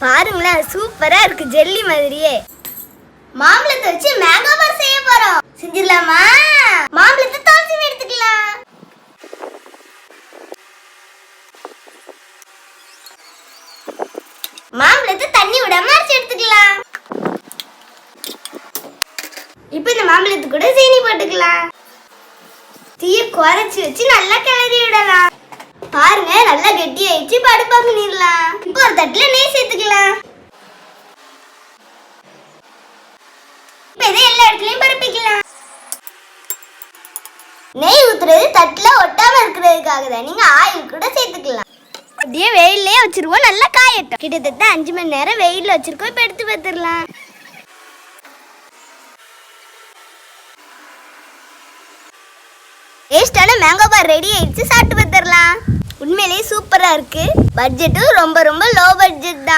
பாருங்களேன், சூப்பரா இருக்கு, ஜெல்லி மாதிரியே. மாம்பழத்தை வச்சு மேங்கோ பார் செய்ய போறோம். செஞ்சிடலாமா? மாம்பழத்தை தோசி எடுத்துக்கலாம். மாம்பழத்தை தண்ணி விடாம அரைச்சு எடுத்துக்கலாம். இப்போ இந்த மாம்பழத்து கூட சீனி போட்டுக்கலாம். தீயை குறைச்சி வச்சு நல்லா கிளறி விடலாம். பாருங்க, நல்லா கெட்டி ஆயிடுச்சு. படுப்பா பண்ணிடலாம். இப்போ ஒரு தட்டுல நெய் சேர்த்துக்கலாம். இப்போ இதை எல்லா இடத்துலயும் பரப்பிக்கலாம். நெய் ஊத்துறது தட்டுல ஒட்டாம இருக்கிறதுக்காக தான். நீங்க ஆயில் கூட சேர்த்துக்கலாம். அப்படியே வெயிலே வச்சிருவோம், நல்லா காயட்டும். கிட்டத்தட்ட 5 மணி நேரம் வெயில வச்சிருக்கோம். இப்போ எடுத்து பார்த்துடலாம். டேஸ்டான மேங்கோ பார் ரெடி ஆயிடுச்சு. சாப்பிட்டு பார்த்துடலாம். உண்மையிலேயே சூப்பரா இருக்கு. பட்ஜெட்டும் ரொம்ப ரொம்ப லோ பட்ஜெட் தான்.